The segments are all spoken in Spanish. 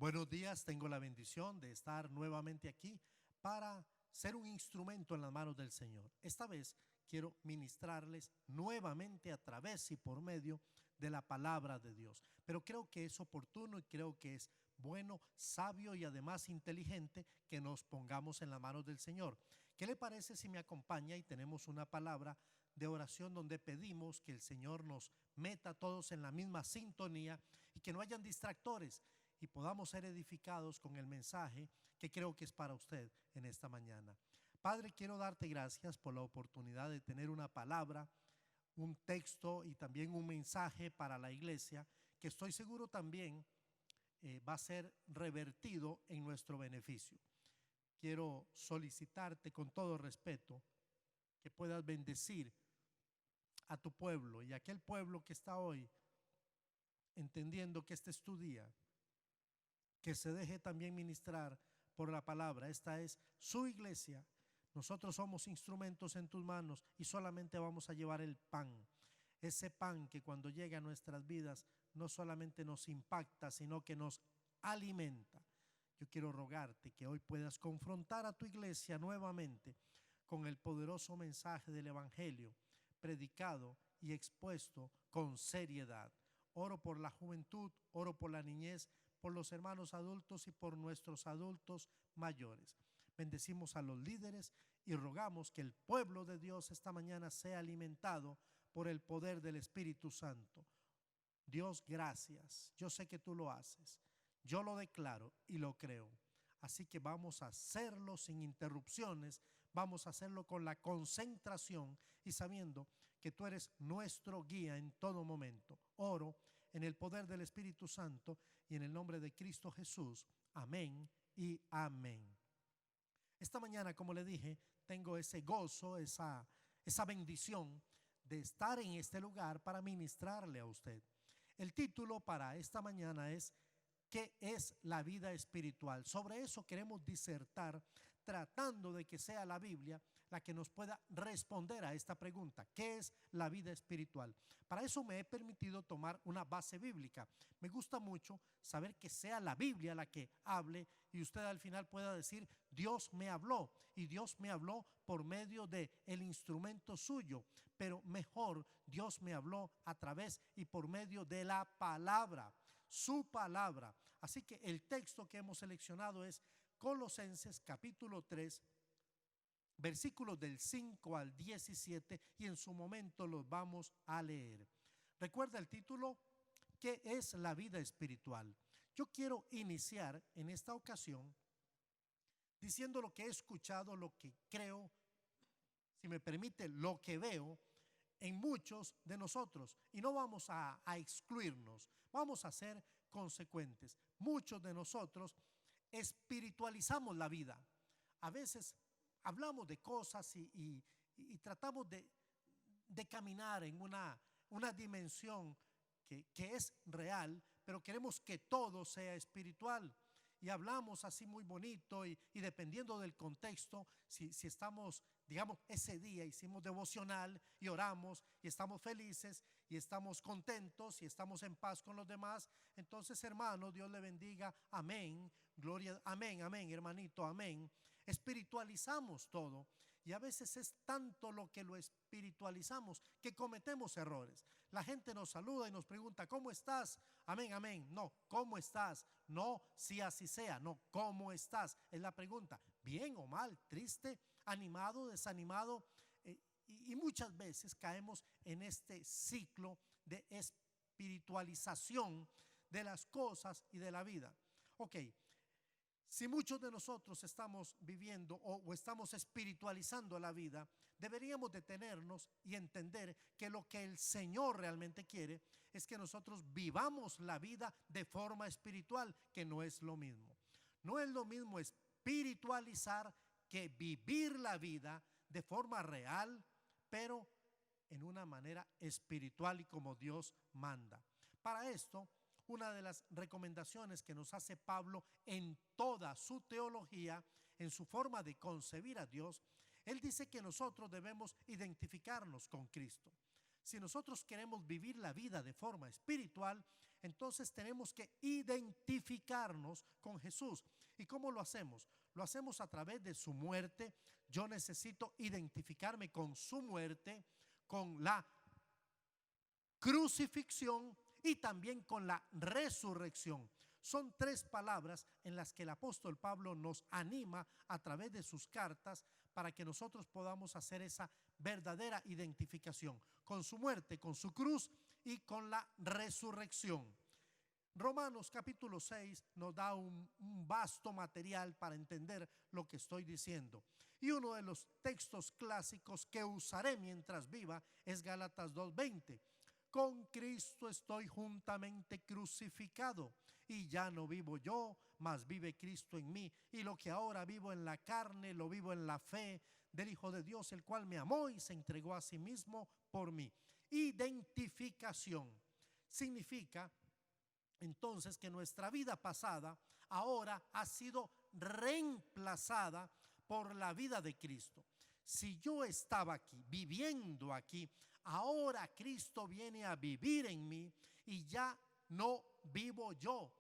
Buenos días, tengo la bendición de estar nuevamente aquí para ser un instrumento en las manos del Señor. Esta vez quiero ministrarles nuevamente a través y por medio de la palabra de Dios. Pero creo que es oportuno y creo que es bueno, sabio y además inteligente que nos pongamos en las manos del Señor. ¿Qué le parece si me acompaña y tenemos una palabra de oración donde pedimos que el Señor nos meta a todos en la misma sintonía y que no hayan distractores y podamos ser edificados con el mensaje que creo que es para usted en esta mañana? Padre, quiero darte gracias por la oportunidad de tener una palabra, un texto y también un mensaje para la iglesia que estoy seguro también va a ser revertido en nuestro beneficio. Quiero solicitarte con todo respeto que puedas bendecir a tu pueblo y a aquel pueblo que está hoy entendiendo que este es tu día, que se deje también ministrar por la palabra. Esta es su iglesia. Nosotros somos instrumentos en tus manos y solamente vamos a llevar el pan. Ese pan que cuando llega a nuestras vidas no solamente nos impacta, sino que nos alimenta. Yo quiero rogarte que hoy puedas confrontar a tu iglesia nuevamente con el poderoso mensaje del Evangelio, predicado y expuesto con seriedad. Oro por la juventud, oro por la niñez, por los hermanos adultos y por nuestros adultos mayores. Bendecimos a los líderes y rogamos que el pueblo de Dios esta mañana sea alimentado por el poder del Espíritu Santo. Dios, gracias. Yo sé que tú lo haces. Yo lo declaro y lo creo. Así que vamos a hacerlo sin interrupciones, vamos a hacerlo con la concentración y sabiendo que tú eres nuestro guía en todo momento. Oro en el poder del Espíritu Santo y en el nombre de Cristo Jesús. Amén y amén. Esta mañana, como le dije, tengo ese gozo, esa bendición de estar en este lugar para ministrarle a usted. El título para esta mañana es ¿qué es la vida espiritual? Sobre eso queremos disertar, tratando de que sea la Biblia la que nos pueda responder a esta pregunta: ¿qué es la vida espiritual? Para eso me he permitido tomar una base bíblica. Me gusta mucho saber que sea la Biblia la que hable y usted al final pueda decir: Dios me habló, y Dios me habló por medio de el instrumento suyo, pero mejor, Dios me habló a través y por medio de la palabra, su palabra. Así que el texto que hemos seleccionado es Colosenses capítulo 3, versículos del 5 al 17, y en su momento los vamos a leer. Recuerda el título: ¿qué es la vida espiritual? Yo quiero iniciar en esta ocasión diciendo lo que he escuchado, lo que creo, si me permite, lo que veo en muchos de nosotros, y no vamos a excluirnos, vamos a ser consecuentes. Muchos de nosotros espiritualizamos la vida. A veces hablamos de cosas y tratamos de caminar en una dimensión que es real, pero queremos que todo sea espiritual. Y hablamos así muy bonito y dependiendo del contexto, si estamos, digamos, ese día hicimos devocional y oramos y estamos felices y estamos contentos y estamos en paz con los demás, entonces, hermano, Dios le bendiga, amén, gloria, amén, amén, hermanito, amén. Espiritualizamos todo y a veces es tanto lo que lo espiritualizamos que cometemos errores. La gente nos saluda y nos pregunta: ¿cómo estás? Amén, amén. No, ¿cómo estás? No, si así sea. No, ¿cómo estás? Es la pregunta. ¿Bien o mal? ¿Triste? ¿Animado? ¿Desanimado? Y muchas veces caemos en este ciclo de espiritualización de las cosas y de la vida. Ok, si muchos de nosotros estamos viviendo o estamos espiritualizando la vida, deberíamos detenernos y entender que lo que el Señor realmente quiere es que nosotros vivamos la vida de forma espiritual, que no es lo mismo. No es lo mismo espiritualizar que vivir la vida de forma real, pero en una manera espiritual y como Dios manda. Para esto, una de las recomendaciones que nos hace Pablo en toda su teología, en su forma de concebir a Dios, él dice que nosotros debemos identificarnos con Cristo. Si nosotros queremos vivir la vida de forma espiritual, entonces tenemos que identificarnos con Jesús. ¿Y cómo lo hacemos? Lo hacemos a través de su muerte. Yo necesito identificarme con su muerte, con la crucifixión y también con la resurrección. Son tres palabras en las que el apóstol Pablo nos anima a través de sus cartas para que nosotros podamos hacer esa verdadera identificación con su muerte, con su cruz y con la resurrección. Romanos capítulo 6 nos da un vasto material para entender lo que estoy diciendo. Y uno de los textos clásicos que usaré mientras viva es Gálatas 2:20. Con Cristo estoy juntamente crucificado, y ya no vivo yo, mas vive Cristo en mí. Y lo que ahora vivo en la carne, lo vivo en la fe del Hijo de Dios, el cual me amó y se entregó a sí mismo por mí. Identificación significa entonces que nuestra vida pasada ahora ha sido reemplazada por la vida de Cristo. Si yo estaba aquí, viviendo aquí, ahora Cristo viene a vivir en mí y ya no vivo yo.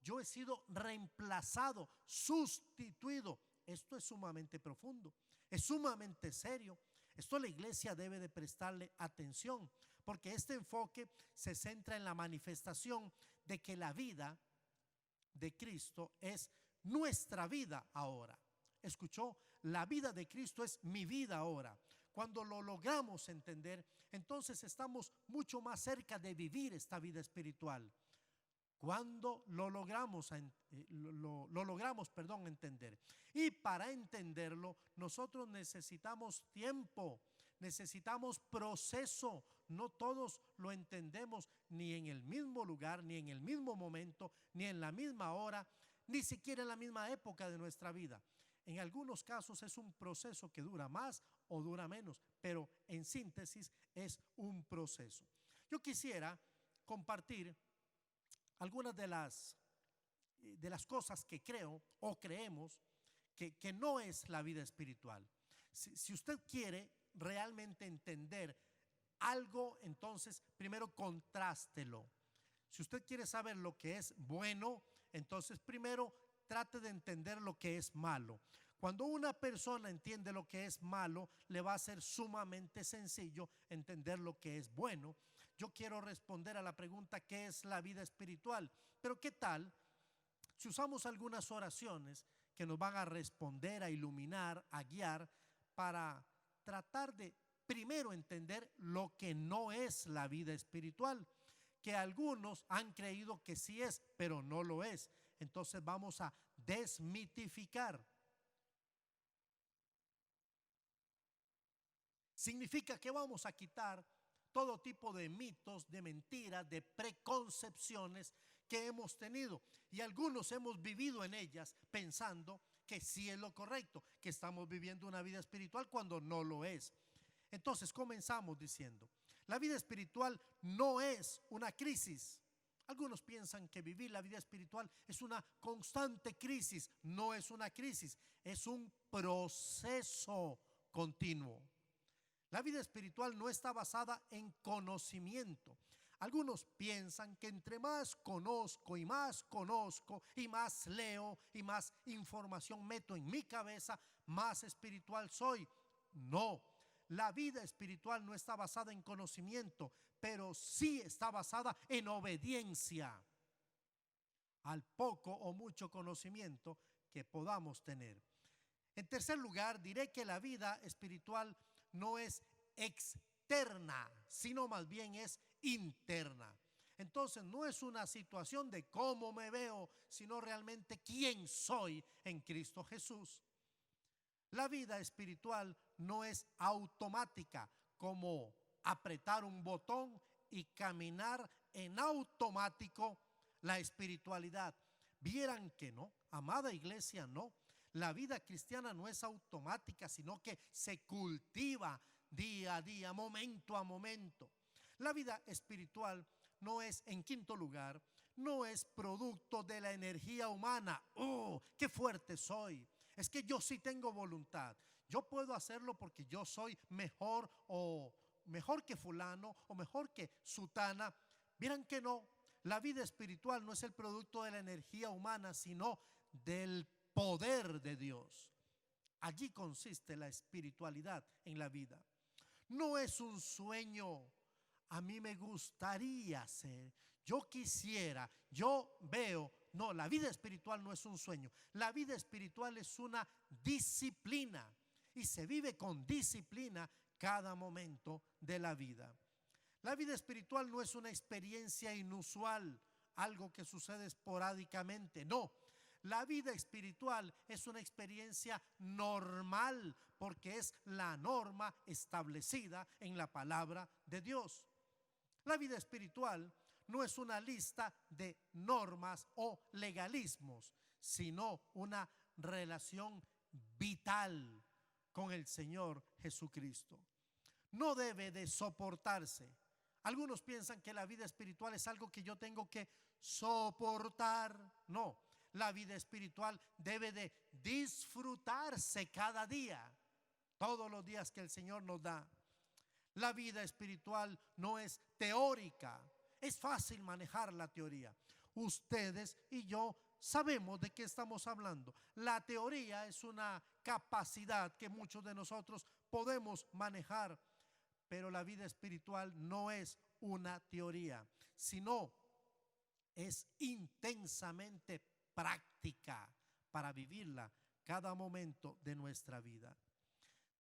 Yo he sido reemplazado, sustituido. Esto es sumamente profundo, es sumamente serio. Esto la iglesia debe de prestarle atención, porque este enfoque se centra en la manifestación de que la vida de Cristo es nuestra vida ahora. ¿Escuchó? La vida de Cristo es mi vida ahora. Cuando lo logramos entender, entonces estamos mucho más cerca de vivir esta vida espiritual. Cuando lo logramos entender. Y para entenderlo, nosotros necesitamos tiempo, necesitamos proceso. No todos lo entendemos ni en el mismo lugar, ni en el mismo momento, ni en la misma hora, ni siquiera en la misma época de nuestra vida. En algunos casos es un proceso que dura más o dura menos, pero en síntesis es un proceso. Yo quisiera compartir algunas de las cosas que creo o creemos que no es la vida espiritual. Si usted quiere realmente entender algo, entonces primero contrástelo. Si usted quiere saber lo que es bueno, entonces primero trate de entender lo que es malo. Cuando una persona entiende lo que es malo, le va a ser sumamente sencillo entender lo que es bueno. Yo quiero responder a la pregunta: ¿qué es la vida espiritual? Pero ¿qué tal si usamos algunas oraciones que nos van a responder, a iluminar, a guiar, para tratar de primero entender lo que no es la vida espiritual? Que algunos han creído que sí es, pero no lo es. Entonces vamos a desmitificar. Significa que vamos a quitar todo tipo de mitos, de mentiras, de preconcepciones que hemos tenido. Y algunos hemos vivido en ellas pensando que sí es lo correcto, que estamos viviendo una vida espiritual cuando no lo es. Entonces comenzamos diciendo: la vida espiritual no es una crisis. Algunos piensan que vivir la vida espiritual es una constante crisis. No es una crisis, es un proceso continuo. La vida espiritual no está basada en conocimiento. Algunos piensan que entre más conozco y más leo y más información meto en mi cabeza, más espiritual soy. No, la vida espiritual no está basada en conocimiento, pero sí está basada en obediencia al poco o mucho conocimiento que podamos tener. En tercer lugar, diré que la vida espiritual no es externa, sino más bien es interna. Entonces no es una situación de cómo me veo, sino realmente quién soy en Cristo Jesús. La vida espiritual no es automática, como apretar un botón y caminar en automático la espiritualidad. Vieran que no, amada iglesia, no. La vida cristiana no es automática, sino que se cultiva día a día, momento a momento. La vida espiritual no es, en quinto lugar, no es producto de la energía humana. ¡Oh, qué fuerte soy! Es que yo sí tengo voluntad. Yo puedo hacerlo porque yo soy mejor o mejor que fulano o mejor que sutana. Vieran que no, la vida espiritual no es el producto de la energía humana, sino del poder de Dios. Allí consiste la espiritualidad en la vida. No es un sueño. A mí me gustaría ser, yo quisiera, yo veo. No, la vida espiritual no es un sueño. La vida espiritual es una disciplina y se vive con disciplina cada momento de la vida. La vida espiritual no es una experiencia inusual, algo que sucede esporádicamente. No, la vida espiritual es una experiencia normal porque es la norma establecida en la palabra de Dios. La vida espiritual no es una lista de normas o legalismos, sino una relación vital con el Señor Jesucristo. No debe de soportarse. Algunos piensan que la vida espiritual es algo que yo tengo que soportar. No, la vida espiritual debe de disfrutarse cada día, todos los días que el Señor nos da. La vida espiritual no es teórica. Es fácil manejar la teoría. Ustedes y yo sabemos de qué estamos hablando. La teoría es una capacidad que muchos de nosotros podemos manejar, pero la vida espiritual no es una teoría, sino es intensamente práctica para vivirla cada momento de nuestra vida.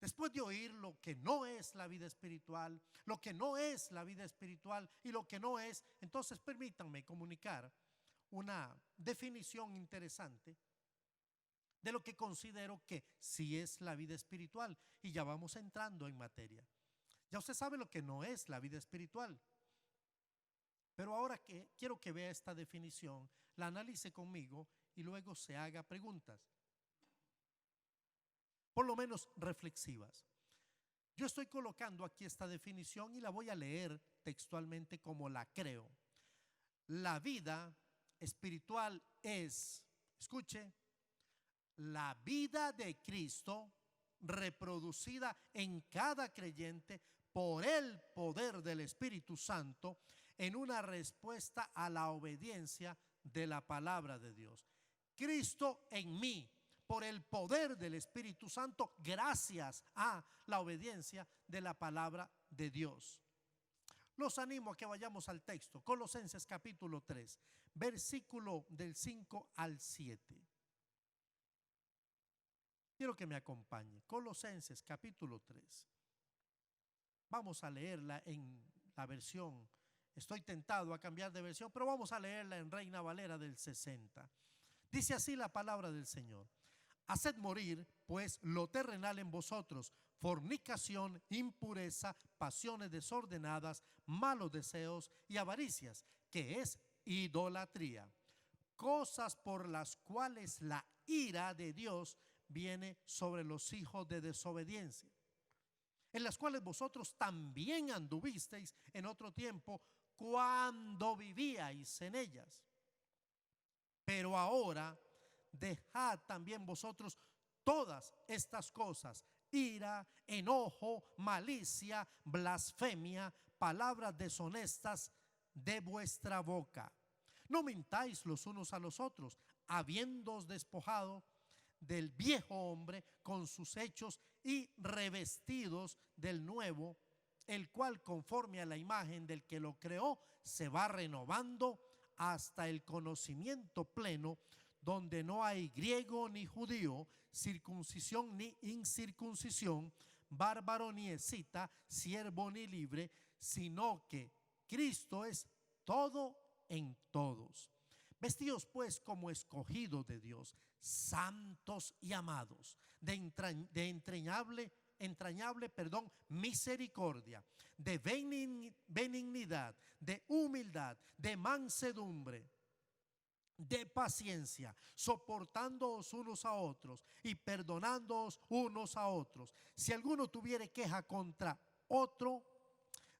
Después de oír lo que no es la vida espiritual, lo que no es la vida espiritual y lo que no es, entonces permítanme comunicar una definición interesante de lo que considero que sí es la vida espiritual. Y ya vamos entrando en materia. Ya usted sabe lo que no es la vida espiritual. Pero ahora que quiero que vea esta definición, la analice conmigo y luego se haga preguntas, por lo menos reflexivas. Yo estoy colocando aquí esta definición y la voy a leer textualmente como la creo. La vida espiritual es, escuche, la vida de Cristo reproducida en cada creyente por el poder del Espíritu Santo en una respuesta a la obediencia de la palabra de Dios. Cristo en mí, por el poder del Espíritu Santo, gracias a la obediencia de la palabra de Dios. Los animo a que vayamos al texto, Colosenses capítulo 3, versículo del 5 al 7. Quiero que me acompañe, Colosenses capítulo 3. Vamos a leerla en la versión, estoy tentado a cambiar de versión, pero vamos a leerla en Reina Valera del 60. Dice así la palabra del Señor: haced morir pues lo terrenal en vosotros, fornicación, impureza, pasiones desordenadas, malos deseos y avaricias, que es idolatría, cosas por las cuales la ira de Dios viene sobre los hijos de desobediencia, en las cuales vosotros también anduvisteis en otro tiempo cuando vivíais en ellas. Pero ahora dejad también vosotros todas estas cosas: ira, enojo, malicia, blasfemia, palabras deshonestas de vuestra boca. No mintáis los unos a los otros, habiéndoos despojado del viejo hombre con sus hechos y revestidos del nuevo, el cual conforme a la imagen del que lo creó se va renovando hasta el conocimiento pleno, donde no hay griego ni judío, circuncisión ni incircuncisión, bárbaro ni escita, siervo ni libre, sino que Cristo es todo en todos. Vestidos pues como escogidos de Dios, santos y amados, de entrañable misericordia, de benignidad, de humildad, de mansedumbre, de paciencia, soportándoos unos a otros y perdonándoos unos a otros. Si alguno tuviere queja contra otro,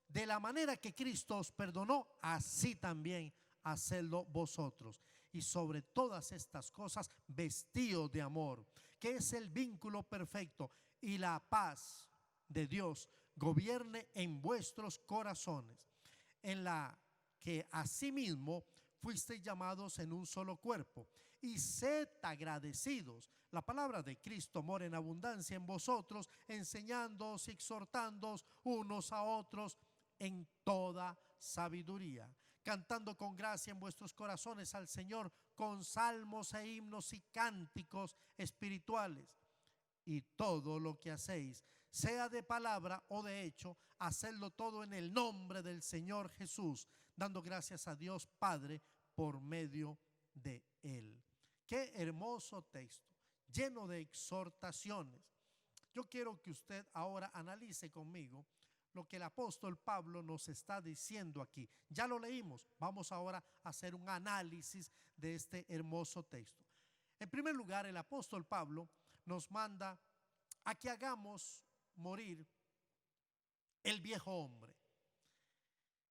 de la manera que Cristo os perdonó, así también hacedlo vosotros. Y sobre todas estas cosas, vestíos de amor, que es el vínculo perfecto, y la paz de Dios, gobierne en vuestros corazones, en la que asimismo fuisteis llamados en un solo cuerpo, y sed agradecidos. La palabra de Cristo mora en abundancia en vosotros, enseñándoos y exhortándoos unos a otros en toda sabiduría, cantando con gracia en vuestros corazones al Señor con salmos e himnos y cánticos espirituales. Y todo lo que hacéis, sea de palabra o de hecho, hacedlo todo en el nombre del Señor Jesús, dando gracias a Dios Padre por medio de Él. Qué hermoso texto, lleno de exhortaciones. Yo quiero que usted ahora analice conmigo lo que el apóstol Pablo nos está diciendo aquí. Ya lo leímos, vamos ahora a hacer un análisis de este hermoso texto. En primer lugar, el apóstol Pablo nos manda a que hagamos morir el viejo hombre.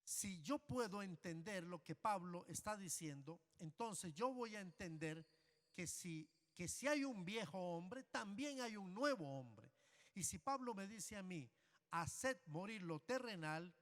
Si yo puedo entender lo que Pablo está diciendo, entonces yo voy a entender que si hay un viejo hombre, también hay un nuevo hombre. Y si Pablo me dice a mí, haced morir lo terrenal,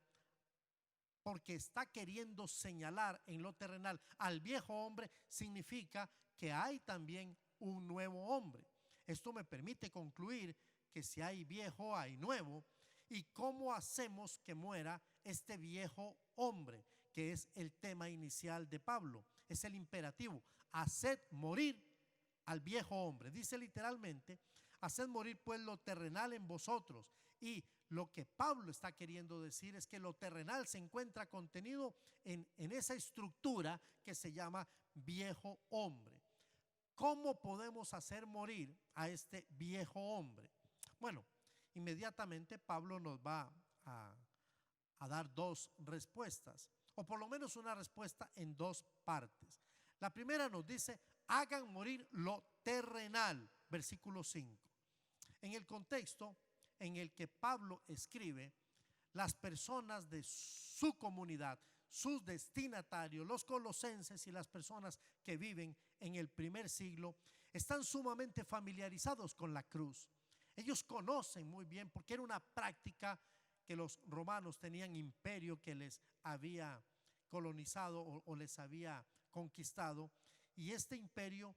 porque está queriendo señalar en lo terrenal al viejo hombre, significa que hay también un nuevo hombre. Esto me permite concluir que si hay viejo, hay nuevo. ¿Y cómo hacemos que muera este viejo hombre? Que es el tema inicial de Pablo, es el imperativo: haced morir al viejo hombre. Dice literalmente: haced morir pues lo terrenal en vosotros. Y lo que Pablo está queriendo decir es que lo terrenal se encuentra contenido en esa estructura que se llama viejo hombre. ¿Cómo podemos hacer morir a este viejo hombre? Bueno, inmediatamente Pablo nos va a dar dos respuestas, o por lo menos una respuesta en dos partes. La primera nos dice: hagan morir lo terrenal, versículo 5. En el contexto en el que Pablo escribe, las personas de su comunidad, sus destinatarios, los colosenses y las personas que viven en el primer siglo, están sumamente familiarizados con la cruz. Ellos conocen muy bien, porque era una práctica que los romanos tenían, imperio que les había colonizado o les había conquistado, y este imperio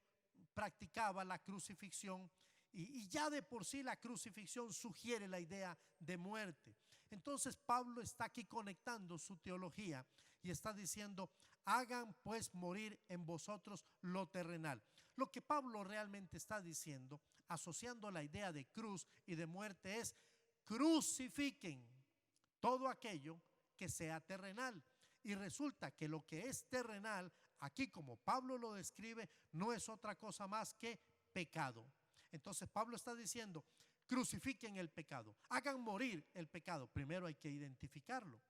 practicaba la crucifixión, y ya de por sí la crucifixión sugiere la idea de muerte. Entonces Pablo está aquí conectando su teología y está diciendo: hagan pues morir en vosotros lo terrenal. Lo que Pablo realmente está diciendo, asociando la idea de cruz y de muerte, es: crucifiquen todo aquello que sea terrenal. Y resulta que lo que es terrenal, aquí como Pablo lo describe, no es otra cosa más que pecado. Entonces Pablo está diciendo: crucifiquen el pecado, hagan morir el pecado. Primero hay que identificarlo.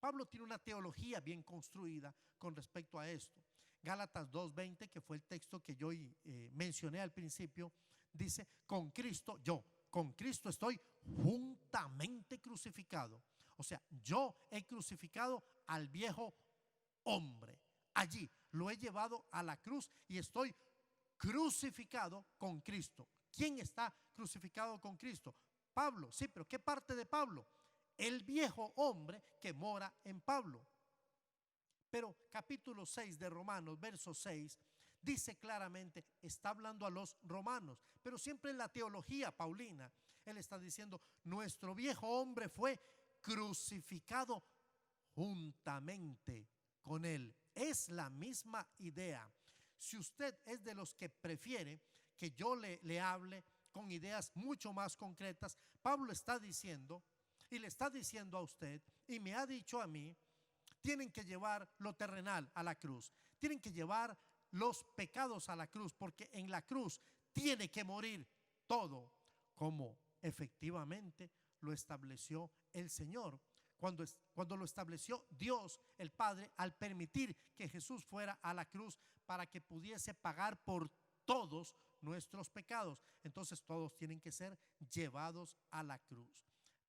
Pablo tiene una teología bien construida con respecto a esto. Gálatas 2:20, que fue el texto que yo mencioné al principio, dice: con Cristo estoy juntamente crucificado. O sea, yo he crucificado al viejo hombre. Allí lo he llevado a la cruz y estoy crucificado con Cristo. ¿Quién está crucificado con Cristo? Pablo. Sí, pero ¿qué parte de Pablo? El viejo hombre que mora en Pablo. Pero capítulo 6 de Romanos, verso 6, dice claramente, está hablando a los romanos, pero siempre en la teología paulina, él está diciendo: nuestro viejo hombre fue crucificado juntamente con él. Es la misma idea. Si usted es de los que prefiere que yo le hable con ideas mucho más concretas, Pablo está diciendo, y le está diciendo a usted, y me ha dicho a mí: tienen que llevar lo terrenal a la cruz, tienen que llevar los pecados a la cruz, porque en la cruz tiene que morir todo, como efectivamente lo estableció el Señor. Cuando lo estableció Dios el Padre, al permitir que Jesús fuera a la cruz para que pudiese pagar por todos nuestros pecados. Entonces todos tienen que ser llevados a la cruz.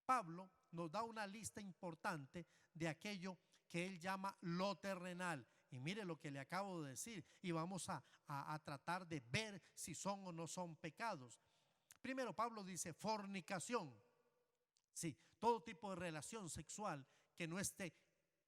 Pablo nos da una lista importante de aquello que él llama lo terrenal. Y mire lo que le acabo de decir, y vamos a tratar de ver si son o no son pecados. Primero Pablo dice: fornicación. Sí, todo tipo de relación sexual que no esté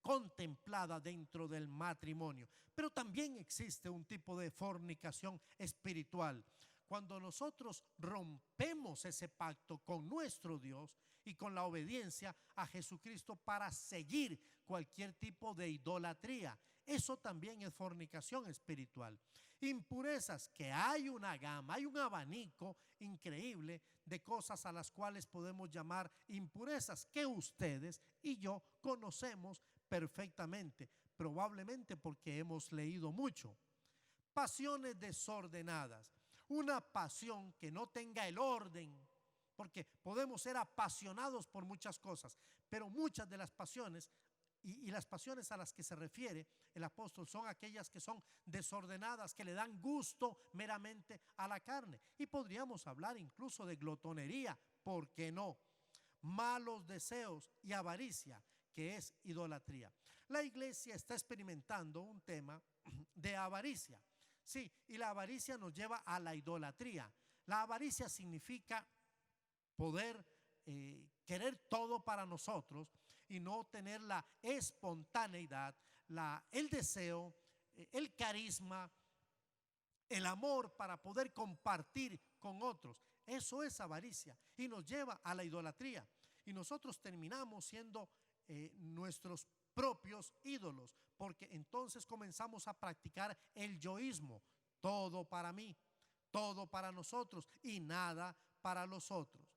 contemplada dentro del matrimonio. Pero también existe un tipo de fornicación espiritual. Cuando nosotros rompemos ese pacto con nuestro Dios y con la obediencia a Jesucristo para seguir cualquier tipo de idolatría, eso también es fornicación espiritual. Impurezas, que hay una gama, hay un abanico increíble de cosas a las cuales podemos llamar impurezas que ustedes y yo conocemos perfectamente, probablemente porque hemos leído mucho. Pasiones desordenadas, una pasión que no tenga el orden, porque podemos ser apasionados por muchas cosas, pero muchas de las pasiones y las pasiones a las que se refiere el apóstol son aquellas que son desordenadas, que le dan gusto meramente a la carne. Y podríamos hablar incluso de glotonería, ¿por qué no? Malos deseos y avaricia, que es idolatría. La iglesia está experimentando un tema de avaricia. Sí, y la avaricia nos lleva a la idolatría. La avaricia significa poder querer todo para nosotros y no tener la espontaneidad, el deseo, el carisma, el amor para poder compartir con otros. Eso es avaricia y nos lleva a la idolatría. Y nosotros terminamos siendo nuestros propios ídolos, porque entonces comenzamos a practicar el yoísmo. Todo para mí, todo para nosotros y nada para los otros.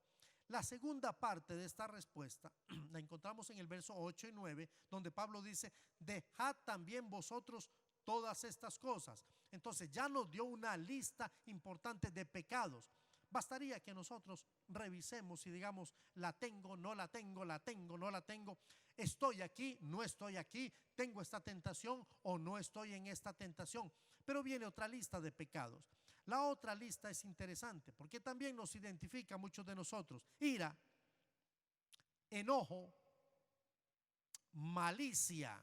La segunda parte de esta respuesta la encontramos en el verso 8 y 9, donde Pablo dice: dejad también vosotros todas estas cosas. Entonces ya nos dio una lista importante de pecados. Bastaría que nosotros revisemos y digamos: la tengo, no la tengo, la tengo, no la tengo, estoy aquí, no estoy aquí, tengo esta tentación o no estoy en esta tentación. Pero viene otra lista de pecados. La otra lista es interesante porque también nos identifica a muchos de nosotros: ira, enojo, malicia,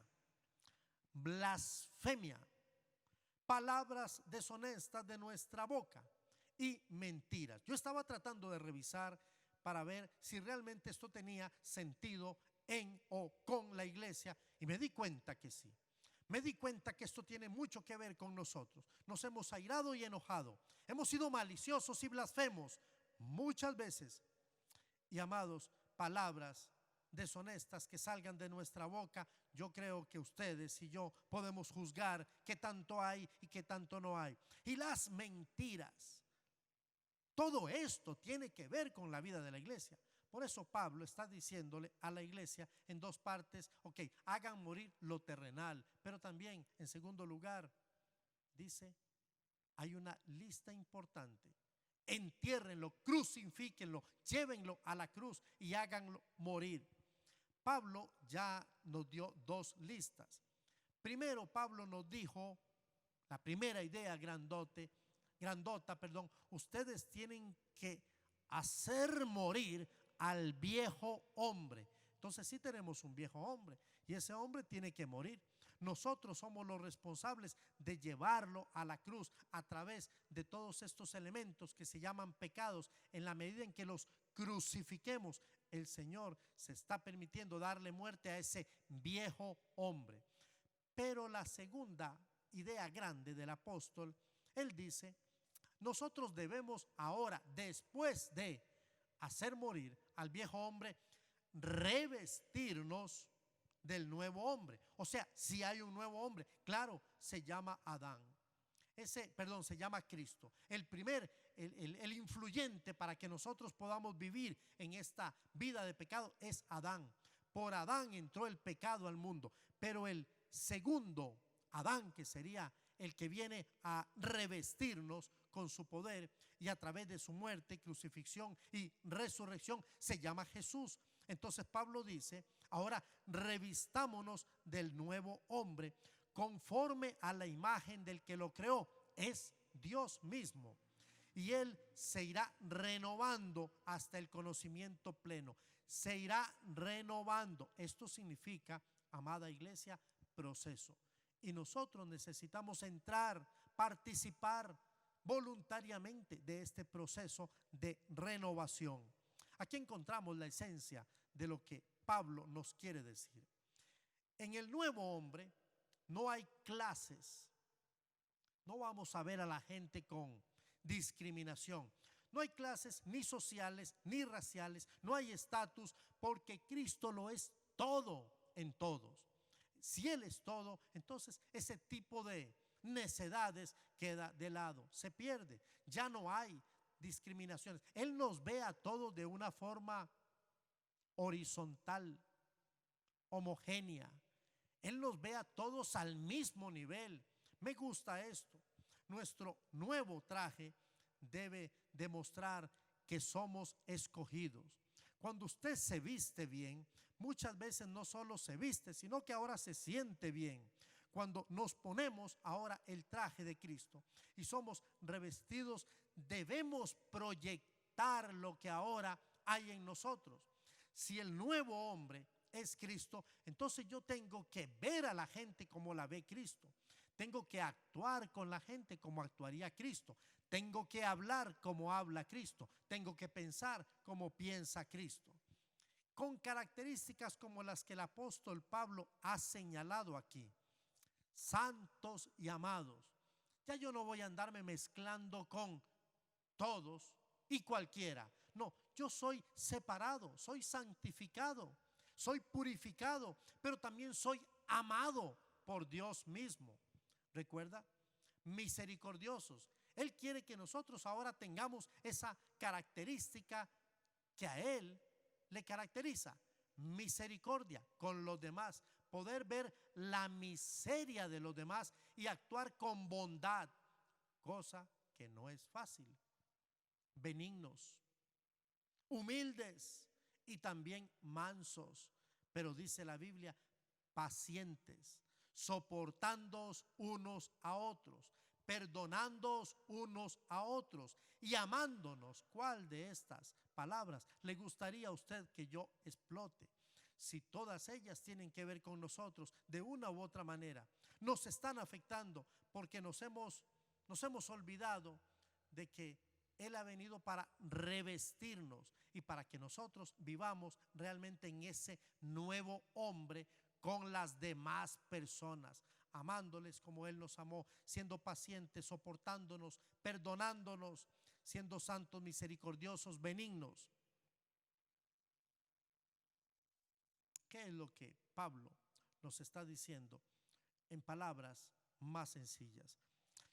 blasfemia, palabras deshonestas de nuestra boca y mentiras. Yo estaba tratando de revisar para ver si realmente esto tenía sentido en o con la iglesia y me di cuenta que sí. Me di cuenta que esto tiene mucho que ver con nosotros. Nos hemos airado y enojado. Hemos sido maliciosos y blasfemos muchas veces. Y amados, palabras deshonestas que salgan de nuestra boca, yo creo que ustedes y yo podemos juzgar qué tanto hay y qué tanto no hay. Y las mentiras. Todo esto tiene que ver con la vida de la iglesia. Por eso Pablo está diciéndole a la iglesia en dos partes: ok, hagan morir lo terrenal, pero también en segundo lugar dice, hay una lista importante: entiérrenlo, crucifíquenlo, llévenlo a la cruz y háganlo morir. Pablo ya nos dio dos listas. Primero, Pablo nos dijo la primera idea grandota, ustedes tienen que hacer morir al viejo hombre. Entonces sí tenemos un viejo hombre y ese hombre tiene que morir. Nosotros somos los responsables de llevarlo a la cruz a través de todos estos elementos que se llaman pecados. En la medida en que los crucifiquemos, el Señor se está permitiendo darle muerte a ese viejo hombre. Pero la segunda idea grande del apóstol, él dice: nosotros debemos ahora, después de hacer morir al viejo hombre, revestirnos del nuevo hombre. O sea, si hay un nuevo hombre, claro, se llama Adán. Se llama Cristo. El influyente para que nosotros podamos vivir en esta vida de pecado es Adán. Por Adán entró el pecado al mundo, pero el segundo Adán, que sería el que viene a revestirnos con su poder y a través de su muerte, crucifixión y resurrección, se llama Jesús. Entonces Pablo dice: ahora revistámonos del nuevo hombre conforme a la imagen del que lo creó, es Dios mismo, y él se irá renovando hasta el conocimiento pleno. Se irá renovando. Esto significa, amada iglesia, proceso. Y nosotros necesitamos entrar, participar voluntariamente de este proceso de renovación. Aquí encontramos la esencia de lo que Pablo nos quiere decir. En el nuevo hombre no hay clases. No vamos a ver a la gente con discriminación. No hay clases ni sociales ni raciales, no hay estatus, porque Cristo lo es todo en todos. Si Él es todo, entonces ese tipo de necedades queda de lado, se pierde. Ya no hay discriminaciones. Él nos ve a todos de una forma horizontal, homogénea. Él nos ve a todos al mismo nivel. Me gusta esto. Nuestro nuevo traje debe demostrar que somos escogidos. Cuando usted se viste bien, muchas veces no solo se viste, sino que ahora se siente bien. Cuando nos ponemos ahora el traje de Cristo y somos revestidos, debemos proyectar lo que ahora hay en nosotros. Si el nuevo hombre es Cristo, entonces yo tengo que ver a la gente como la ve Cristo. Tengo que actuar con la gente como actuaría Cristo. Tengo que hablar como habla Cristo. Tengo que pensar como piensa Cristo. Con características como las que el apóstol Pablo ha señalado aquí. Santos y amados. Ya yo no voy a andarme mezclando con todos y cualquiera. No, yo soy separado, soy santificado, soy purificado, pero también soy amado por Dios mismo. ¿Recuerda? Misericordiosos. Él quiere que nosotros ahora tengamos esa característica que a Él le caracteriza. Misericordia con los demás. Poder ver la miseria de los demás y actuar con bondad. Cosa que no es fácil. Benignos, humildes y también mansos. Pero dice la Biblia, pacientes, soportándoos unos a otros, perdonándoos unos a otros y amándonos. ¿Cuál de estas palabras le gustaría a usted que yo explote? Si todas ellas tienen que ver con nosotros de una u otra manera, nos están afectando porque nos hemos olvidado de que Él ha venido para revestirnos y para que nosotros vivamos realmente en ese nuevo hombre con las demás personas, amándoles como Él nos amó, siendo pacientes, soportándonos, perdonándonos, siendo santos, misericordiosos, benignos. ¿Qué es lo que Pablo nos está diciendo en palabras más sencillas?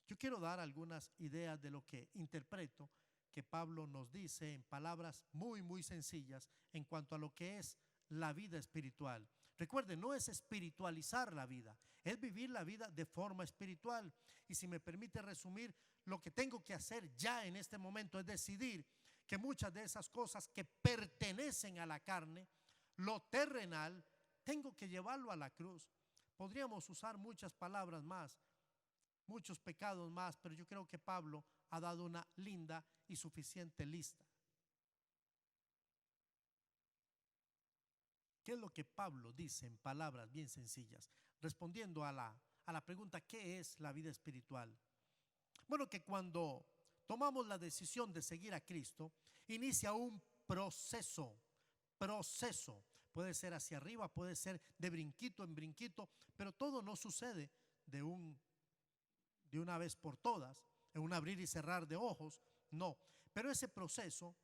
Yo quiero dar algunas ideas de lo que interpreto que Pablo nos dice en palabras muy sencillas en cuanto a lo que es la vida espiritual. Recuerden, no es espiritualizar la vida, es vivir la vida de forma espiritual. Y si me permite resumir, lo que tengo que hacer ya en este momento es decidir que muchas de esas cosas que pertenecen a la carne, lo terrenal, tengo que llevarlo a la cruz. Podríamos usar muchas palabras más, muchos pecados más, pero yo creo que Pablo ha dado una linda y suficiente lista. ¿Qué es lo que Pablo dice en palabras bien sencillas? Respondiendo a la pregunta, ¿qué es la vida espiritual? Bueno, que cuando tomamos la decisión de seguir a Cristo, inicia un proceso. Puede ser hacia arriba, puede ser de brinquito en brinquito, pero todo no sucede de una vez por todas, en un abrir y cerrar de ojos, no. Pero ese proceso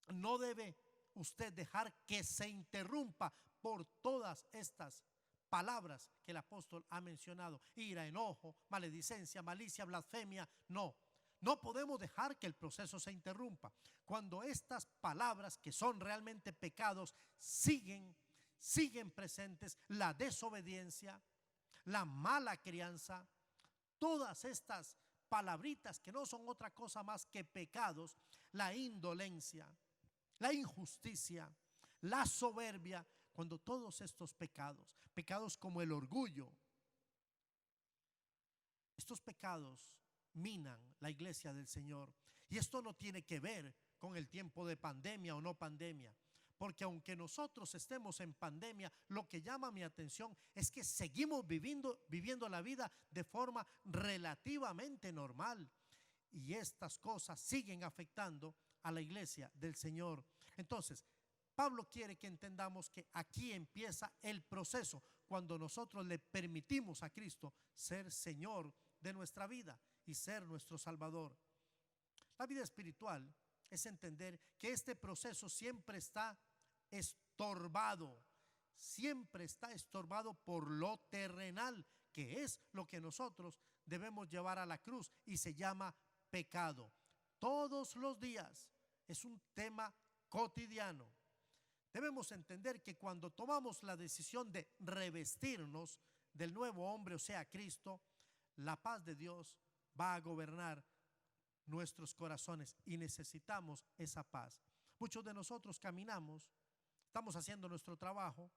no debe usted dejar que se interrumpa por todas estas palabras que el apóstol ha mencionado: ira, enojo, maledicencia, malicia, blasfemia. No podemos dejar que el proceso se interrumpa. Cuando estas palabras, que son realmente pecados, siguen presentes, la desobediencia, la mala crianza, todas estas palabritas que no son otra cosa más que pecados, la indolencia, la injusticia, la soberbia, cuando todos estos pecados como el orgullo, estos pecados minan la iglesia del Señor. Y esto no tiene que ver con el tiempo de pandemia o no pandemia, porque aunque nosotros estemos en pandemia, lo que llama mi atención es que seguimos viviendo la vida de forma relativamente normal, y estas cosas siguen afectando a la iglesia del Señor. Entonces, Pablo quiere que entendamos que aquí empieza el proceso cuando nosotros le permitimos a Cristo ser Señor de nuestra vida y ser nuestro Salvador. La vida espiritual es entender que este proceso siempre está estorbado por lo terrenal, que es lo que nosotros debemos llevar a la cruz y se llama pecado. Todos los días es un tema cotidiano. Debemos entender que cuando tomamos la decisión de revestirnos del nuevo hombre, o sea, Cristo, la paz de Dios va a gobernar nuestros corazones y necesitamos esa paz. Muchos de nosotros caminamos, estamos haciendo nuestro trabajo,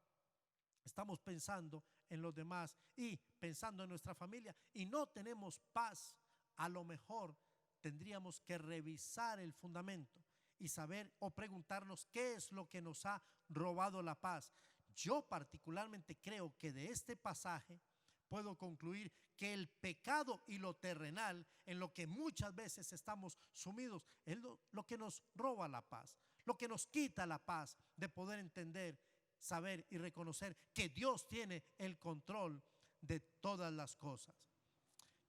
estamos pensando en los demás y pensando en nuestra familia y no tenemos paz. A lo mejor tendríamos que revisar el fundamento y saber o preguntarnos qué es lo que nos ha robado la paz. Yo particularmente creo que de este pasaje puedo concluir que el pecado y lo terrenal, en lo que muchas veces estamos sumidos, es lo que nos roba la paz, lo que nos quita la paz de poder entender, saber y reconocer que Dios tiene el control de todas las cosas.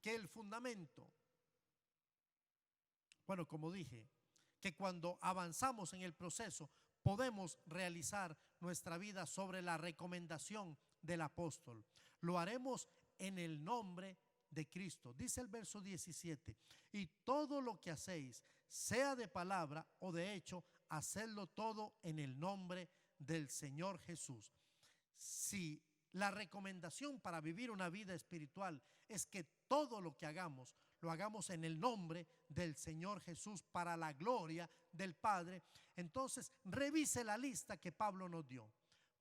Que el fundamento, bueno, como dije, que cuando avanzamos en el proceso podemos realizar nuestra vida sobre la recomendación del apóstol. Lo haremos en el nombre de Cristo. Dice el verso 17: y todo lo que hacéis, sea de palabra o de hecho, hacedlo todo en el nombre del Señor Jesús. Si la recomendación para vivir una vida espiritual es que todo lo que hagamos, lo hagamos en el nombre del Señor Jesús para la gloria del Padre, entonces revise la lista que Pablo nos dio.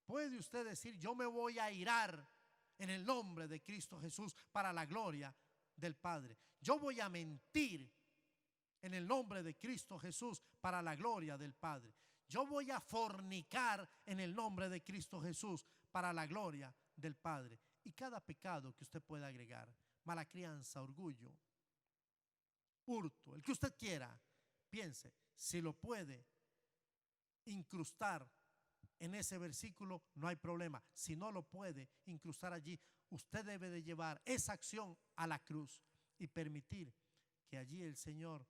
Puede usted decir: yo me voy a irar en el nombre de Cristo Jesús para la gloria del Padre. Yo voy a mentir en el nombre de Cristo Jesús para la gloria del Padre. Yo voy a fornicar en el nombre de Cristo Jesús para la gloria del Padre. Y cada pecado que usted pueda agregar, mala crianza, orgullo, hurto, el que usted quiera, piense si lo puede incrustar en ese versículo, no hay problema. Si no lo puede incrustar allí, usted debe de llevar esa acción a la cruz y permitir que allí el Señor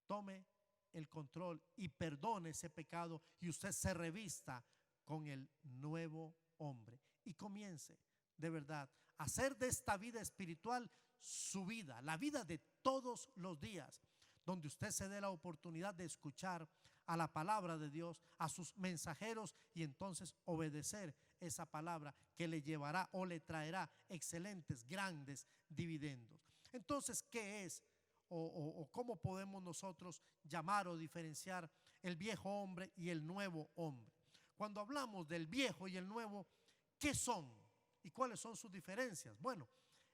tome el control y perdone ese pecado y usted se revista con el nuevo hombre y comience de verdad a hacer de esta vida espiritual su vida, la vida de todos los días, donde usted se dé la oportunidad de escuchar a la palabra de Dios, a sus mensajeros, y entonces obedecer esa palabra que le llevará o le traerá excelentes, grandes dividendos. Entonces, ¿qué es o cómo podemos nosotros llamar o diferenciar el viejo hombre y el nuevo hombre? Cuando hablamos del viejo y el nuevo, ¿qué son? ¿Y cuáles son sus diferencias? Bueno,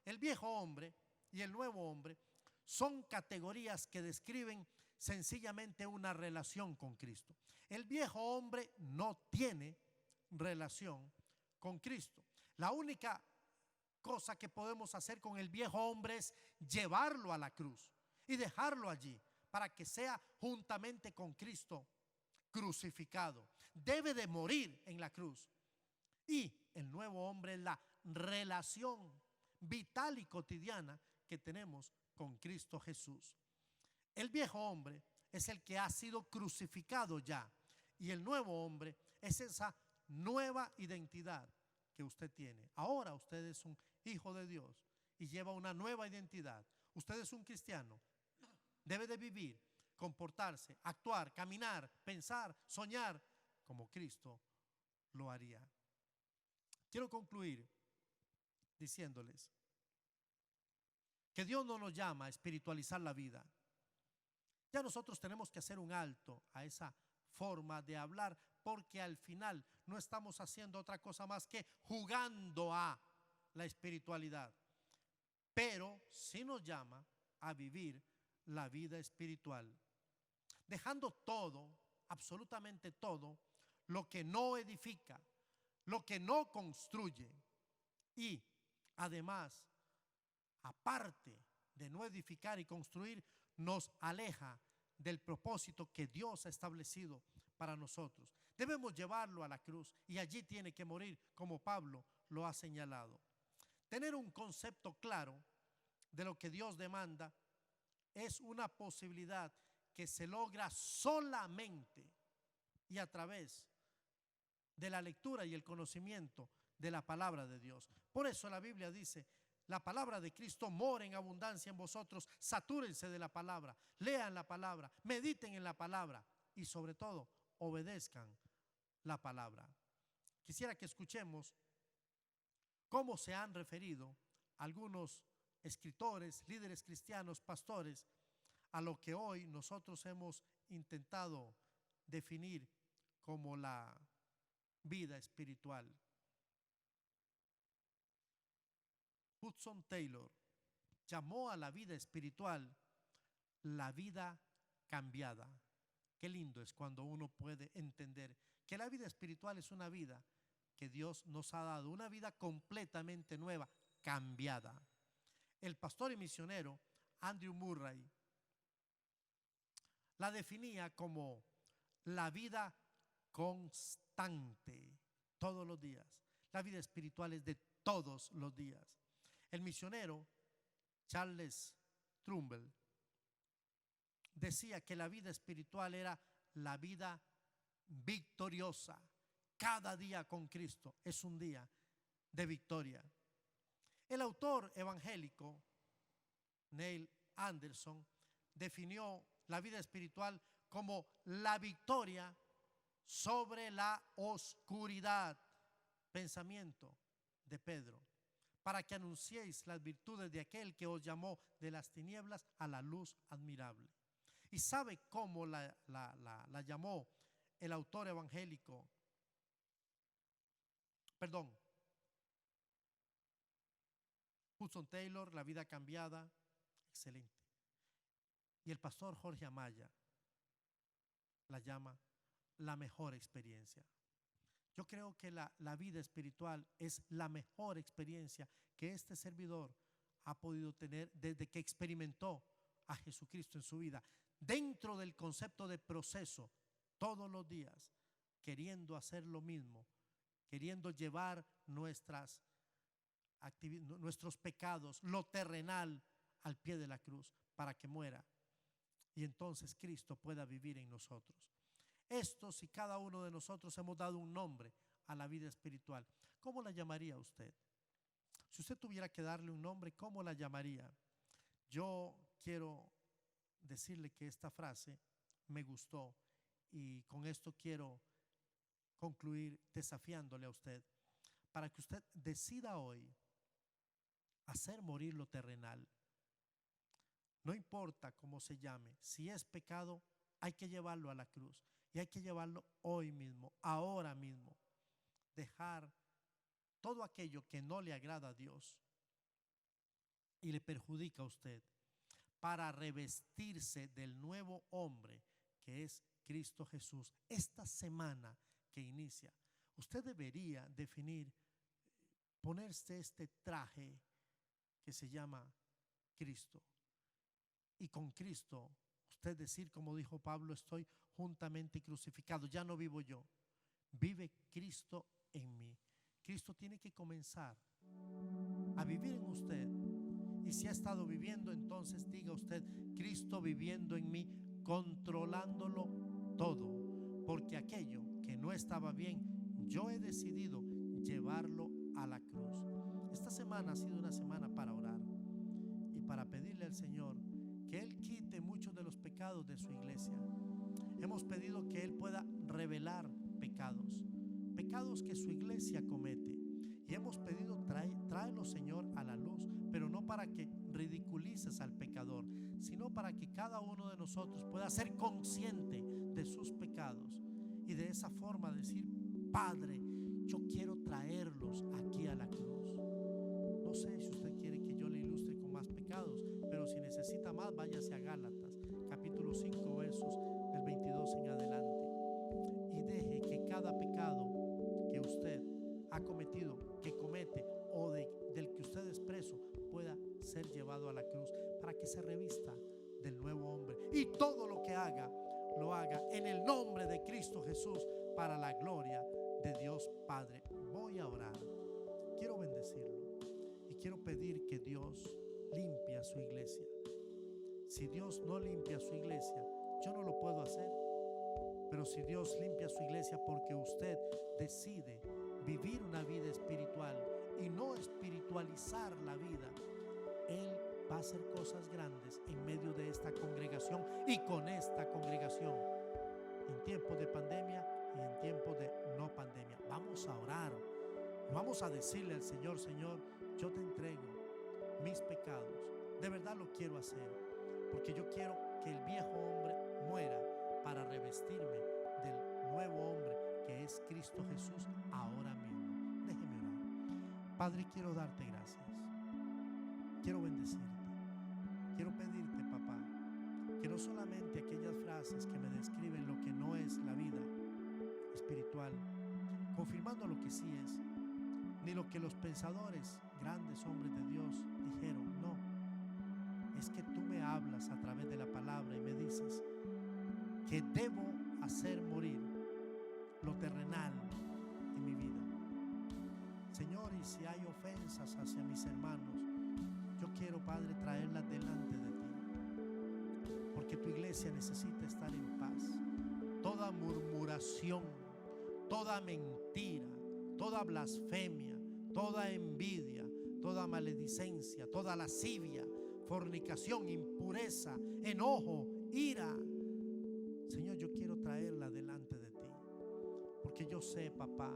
el viejo hombre y el nuevo hombre son categorías que describen sencillamente una relación con Cristo. El viejo hombre no tiene relación con Cristo. La única cosa que podemos hacer con el viejo hombre es llevarlo a la cruz y dejarlo allí para que sea juntamente con Cristo crucificado. Debe de morir en la cruz. Y el nuevo hombre es la relación vital y cotidiana que tenemos con Cristo Jesús. El viejo hombre es el que ha sido crucificado ya, y el nuevo hombre es esa nueva identidad que usted tiene. Ahora usted es un hijo de Dios y lleva una nueva identidad. Usted es un cristiano. Debe de vivir, comportarse, actuar, caminar, pensar, soñar como Cristo lo haría. Quiero concluir diciéndoles que Dios no nos llama a espiritualizar la vida. Ya nosotros tenemos que hacer un alto a esa forma de hablar, porque al final no estamos haciendo otra cosa más que jugando a la espiritualidad. Pero sí nos llama a vivir la vida espiritual, dejando todo, absolutamente todo, lo que no edifica, lo que no construye, y además, aparte de no edificar y construir, nos aleja del propósito que Dios ha establecido para nosotros. Debemos llevarlo a la cruz y allí tiene que morir, como Pablo lo ha señalado. Tener un concepto claro de lo que Dios demanda es una posibilidad que se logra solamente y a través de la lectura y el conocimiento de la palabra de Dios. Por eso la Biblia dice: la palabra de Cristo mora en abundancia en vosotros, satúrense de la palabra, lean la palabra, mediten en la palabra y sobre todo obedezcan la palabra. Quisiera que escuchemos cómo se han referido algunos escritores, líderes cristianos, pastores, a lo que hoy nosotros hemos intentado definir como la vida espiritual. Hudson Taylor llamó a la vida espiritual la vida cambiada. Qué lindo es cuando uno puede entender que la vida espiritual es una vida que Dios nos ha dado, una vida completamente nueva, cambiada. El pastor y misionero Andrew Murray la definía como la vida constante, todos los días. La vida espiritual es de todos los días. El misionero Charles Trumbull decía que la vida espiritual era la vida victoriosa. Cada día con Cristo es un día de victoria. El autor evangélico Neil Anderson definió la vida espiritual como la victoria sobre la oscuridad. Pensamiento de Pedro: para que anunciéis las virtudes de aquel que os llamó de las tinieblas a la luz admirable. ¿Y sabe cómo la llamó el autor evangélico? Hudson Taylor, la vida cambiada, excelente. Y el pastor Jorge Amaya la llama la mejor experiencia. Yo creo que la vida espiritual es la mejor experiencia que este servidor ha podido tener desde que experimentó a Jesucristo en su vida, dentro del concepto de proceso, todos los días, queriendo hacer lo mismo, queriendo llevar nuestros pecados, lo terrenal, al pie de la cruz, para que muera y entonces Cristo pueda vivir en nosotros. Estos y cada uno de nosotros hemos dado un nombre a la vida espiritual. ¿Cómo la llamaría usted? Si usted tuviera que darle un nombre, ¿cómo la llamaría? Yo quiero decirle que esta frase me gustó y con esto quiero concluir desafiándole a usted para que usted decida hoy hacer morir lo terrenal. No importa cómo se llame, si es pecado, hay que llevarlo a la cruz. Y hay que llevarlo hoy mismo, ahora mismo. Dejar todo aquello que no le agrada a Dios y le perjudica a usted para revestirse del nuevo hombre que es Cristo Jesús. Esta semana que inicia, usted debería definir, ponerse este traje que se llama Cristo. Y con Cristo usted decir, como dijo Pablo: estoy juntamente crucificado, ya no vivo yo, vive Cristo en mí. Cristo tiene que comenzar a vivir en usted. Y si ha estado viviendo, entonces diga usted: Cristo viviendo en mí, controlándolo todo. Porque aquello que no estaba bien, yo he decidido llevarlo a la cruz. Esta semana ha sido una semana para orar y para pedirle al Señor que Él quite muchos de los pecados de su iglesia. Hemos pedido que Él pueda revelar pecados que su iglesia comete. Y hemos pedido: tráelo, Señor, a la luz, pero no para que ridiculices al pecador, sino para que cada uno de nosotros pueda ser consciente de sus pecados y de esa forma decir: Padre, yo quiero traerlos aquí a la cruz. No sé si usted quiere que yo le ilustre con más pecados, pero si necesita más, váyase a Gálatas, capítulo 5, versos del 22 en adelante. Y deje que cada pecado que usted ha cometido, que comete o del que usted es preso, pueda ser llevado a la cruz para que se revista del nuevo hombre. Y todo lo que haga, lo haga en el nombre de Cristo Jesús, para la gloria de Dios Padre. Voy a orar. Quiero bendecirlo y quiero pedir que Dios limpie a su iglesia. Si Dios no limpia su iglesia, yo no lo puedo hacer. Pero si Dios limpia su iglesia porque usted decide vivir una vida espiritual y no espiritualizar la vida, Él va a hacer cosas grandes en medio de esta congregación y con esta congregación, en tiempos de pandemia y en tiempos de no pandemia. Vamos a orar y vamos a decirle al Señor: Señor, yo te entrego mis pecados. De verdad lo quiero hacer, porque yo quiero que el viejo hombre muera para revestirme del nuevo hombre que es Cristo Jesús ahora mismo. Déjeme orar. Padre, quiero darte gracias. Quiero bendecirte. Quiero pedirte, papá, que no solamente aquellas frases que me describen lo que no es la vida espiritual, confirmando lo que sí es, ni lo que los pensadores, grandes hombres de Dios, dijeron. No, es que tú me hablas a través de la palabra y me dices que debo hacer morir lo terrenal en mi vida. Señor, y si hay ofensas hacia mis hermanos, yo quiero, Padre, traerlas delante de ti, porque tu iglesia necesita estar en paz. Toda murmuración, toda mentira, toda blasfemia, toda envidia, toda maledicencia, toda lascivia, fornicación, impureza, enojo, ira, Señor, yo quiero traerla delante de ti, porque yo sé, papá,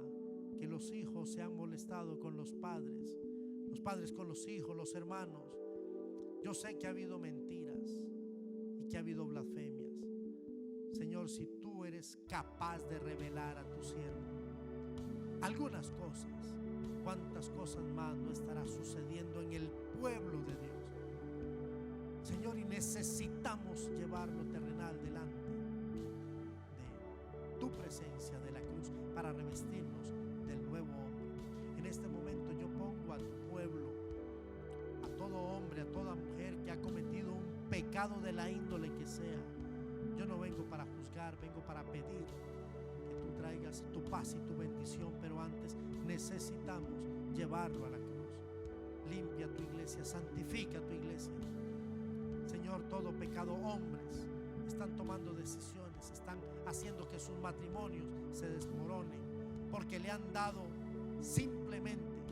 que los hijos se han molestado con los padres con los hijos, los hermanos. Yo sé que ha habido mentiras y que ha habido blasfemias. Señor, si tú eres capaz de revelar a tu siervo algunas cosas, ¿cuántas cosas más no estará sucediendo en el pueblo de Dios? Señor, y necesitamos llevar lo terrenal delante de tu presencia de la cruz para revestirnos del nuevo hombre. En este momento yo pongo a tu pueblo, a todo hombre, a toda mujer que ha cometido un pecado de la índole que sea. Yo no vengo para juzgar, vengo para pedir que tú traigas tu paz y tu bendición, pero antes necesitamos llevarlo a la cruz. Limpia tu iglesia, santifica tu iglesia. Señor, todo pecado, hombres están tomando decisiones, están haciendo que sus matrimonios se desmoronen, porque le han dado simplemente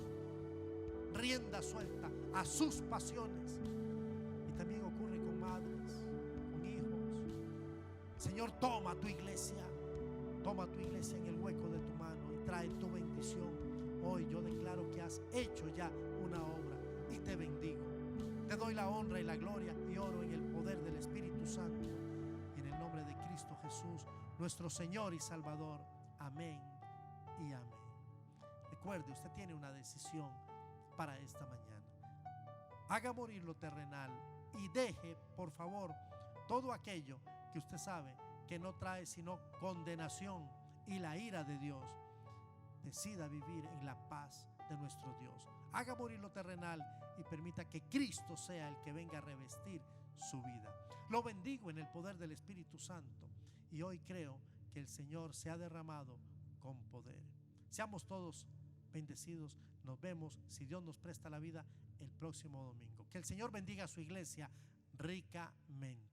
rienda suelta a sus pasiones. Y también ocurre con madres, con hijos. Señor, toma tu iglesia en el hueco de tu mano y trae tu bendición. Hoy yo declaro que has hecho ya una obra y te bendigo. Te doy la honra y la gloria y oro en el poder del Espíritu Santo, en el nombre de Cristo Jesús, nuestro Señor y Salvador. Amén y amén. Recuerde, usted tiene una decisión para esta mañana. Haga morir lo terrenal y deje, por favor, todo aquello que usted sabe que no trae sino condenación y la ira de Dios. Decida vivir en la paz de nuestro Dios. Haga morir lo terrenal y permita que Cristo sea el que venga a revestir su vida. Lo bendigo en el poder del Espíritu Santo y hoy creo que el Señor se ha derramado con poder. Seamos todos bendecidos. Nos vemos, si Dios nos presta la vida, el próximo domingo. Que el Señor bendiga a su iglesia ricamente.